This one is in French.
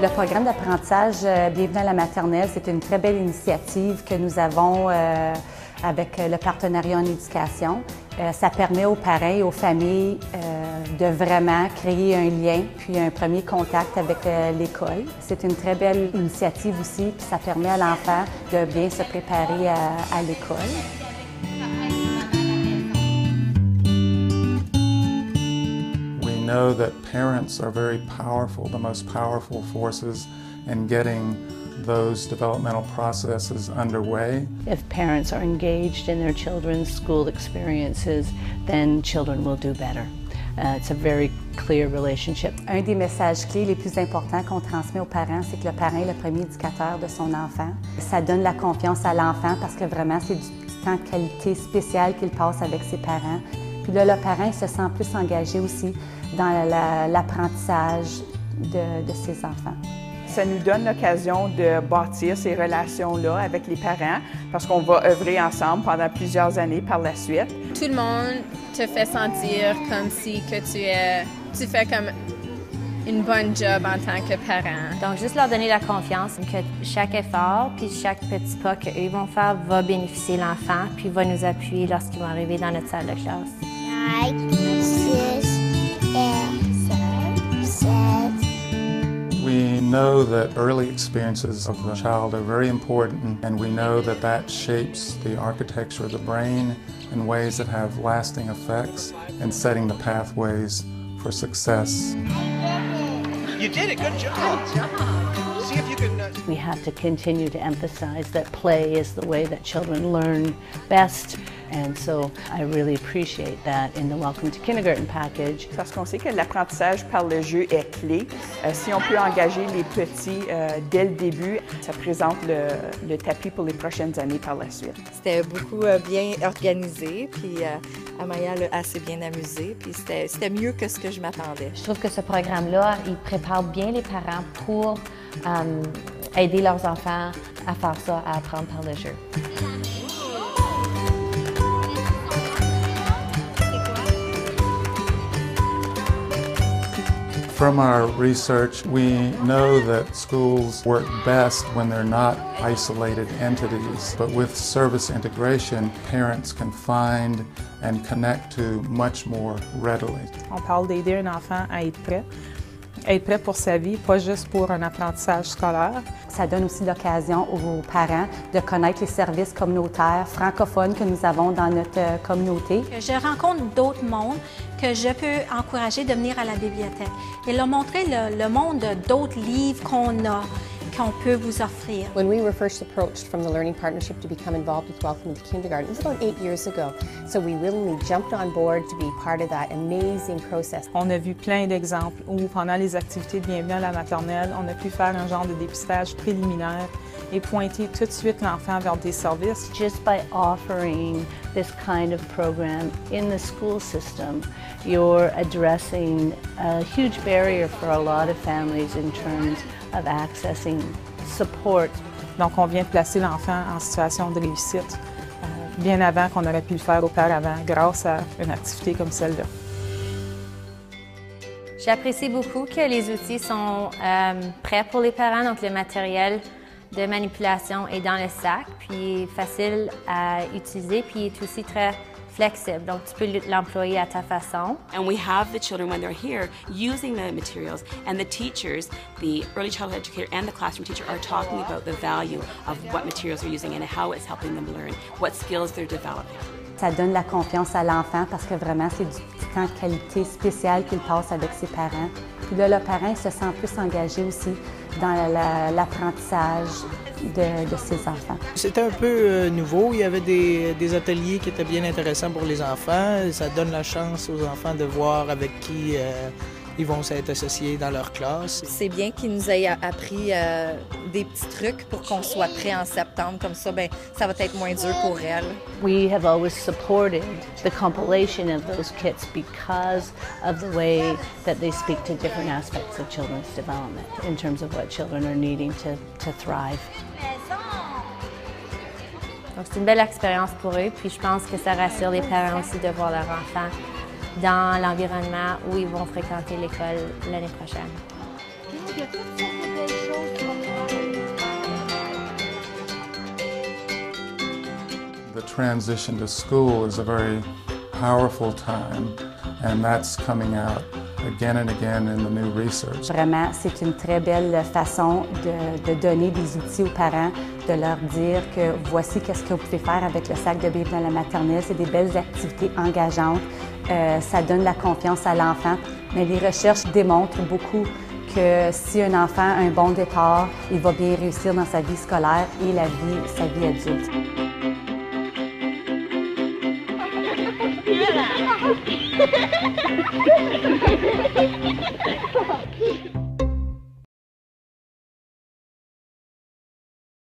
Le programme d'apprentissage Bienvenue à la maternelle, c'est une très belle initiative que nous avons avec le partenariat en éducation. Ça permet aux parents et aux familles de vraiment créer un lien puis un premier contact avec l'école. C'est une très belle initiative aussi, puis ça permet à l'enfant de bien se préparer à l'école. We know that parents are very powerful, the most powerful forces in getting those developmental processes underway. If parents are engaged in their children's school experiences, then children will do better. It's a very clear relationship. Un des messages clés les plus importants qu'on transmet aux parents, c'est que le parent est le premier éducateur de son enfant. Ça donne la confiance à l'enfant parce que vraiment, c'est du temps de qualité spécial qu'il passe avec ses parents. Puis là, le parent il se sent plus engagé aussi dans l'apprentissage de ses enfants. Ça nous donne l'occasion de bâtir ces relations-là avec les parents parce qu'on va œuvrer ensemble pendant plusieurs années par la suite. Tout le monde te fait sentir comme si que tu fais comme une bonne job en tant que parent. Donc, juste leur donner la confiance que chaque effort puis chaque petit pas qu'eux vont faire va bénéficier l'enfant puis va nous appuyer lorsqu'ils vont arriver dans notre salle de classe. 5, 6, 7. We know that early experiences of the child are very important, and we know that that shapes the architecture of the brain in ways that have lasting effects and setting the pathways for success. You did it, good job. Good job. See if you can... We have to continue to emphasize that play is the way that children learn best. And so I really appreciate that in the Welcome to Kindergarten package. Parce qu'on sait que l'apprentissage par le jeu est clé. Si on peut engager les petits dès le début, ça présente le tapis pour les prochaines années par la suite. C'était beaucoup bien organisé, puis Amaya l'a assez bien amusé, puis c'était mieux que ce que je m'attendais. Je trouve que ce programme-là, il prépare bien les parents pour aider leurs enfants à faire ça, à apprendre par le jeu. From our research, we know that schools work best when they're not isolated entities, but with service integration, parents can find and connect to much more readily. On parle d'aider un enfant à être prêt pour sa vie, pas juste pour un apprentissage scolaire. Ça donne aussi l'occasion aux parents de connaître les services communautaires francophones que nous avons dans notre communauté. Je rencontre d'autres mondes que je peux encourager de venir à la bibliothèque et leur montrer le monde d'autres livres qu'on peut vous offrir. When we were first approached from the Learning Partnership to become involved with Welcome to Kindergarten, it was about 8 years ago. So we really jumped on board to be part of that amazing process. On a vu plein d'exemples où pendant les activités de Bienvenue à la maternelle, on a pu faire un genre de dépistage préliminaire et pointer tout de suite l'enfant vers des services. Just by offering this kind of program in the school system, you're addressing a huge barrier for a lot of families in terms of accessing support. Donc, on vient de placer l'enfant en situation de réussite bien avant qu'on aurait pu le faire auparavant grâce à une activité comme celle-là. J'apprécie beaucoup que les outils sont prêts pour les parents, donc le matériel de manipulation est dans le sac, puis facile à utiliser, puis est aussi très flexible, donc tu peux l'employer à ta façon. And we have the children when they're here using the materials, and the teachers, the early childhood educator and the classroom teacher are talking about the value of what materials they're using and how it's helping them learn, what skills they're developing. Ça donne la confiance à l'enfant parce que vraiment, c'est du petit temps de qualité spécial qu'il passe avec ses parents. Puis là, le parent il se sent plus engagé aussi dans l'apprentissage de ses enfants. C'était un peu nouveau. Il y avait des ateliers qui étaient bien intéressants pour les enfants. Ça donne la chance aux enfants de voir avec qui ils vont s'être associés dans leur classe. C'est bien qu'ils nous aient appris des petits trucs pour qu'on soit prêts en septembre. Comme ça, ben, ça va être moins dur pour elles. We have always supported the compilation of those kits because of the way that they speak to different aspects of children's development in terms of what children are needing to thrive. Donc c'est une belle expérience pour eux, puis je pense que ça rassure les parents aussi de voir leur enfant dans l'environnement où ils vont fréquenter l'école l'année prochaine. The transition to school is a very powerful time, and that's coming out again and again in the new research. Vraiment, c'est une très belle façon de donner des outils aux parents, de leur dire que voici qu'est-ce que vous pouvez faire avec le sac de Bible dans la maternelle. C'est des belles activités engageantes. Ça donne la confiance à l'enfant. Mais les recherches démontrent beaucoup que si un enfant a un bon départ, il va bien réussir dans sa vie scolaire et sa vie adulte.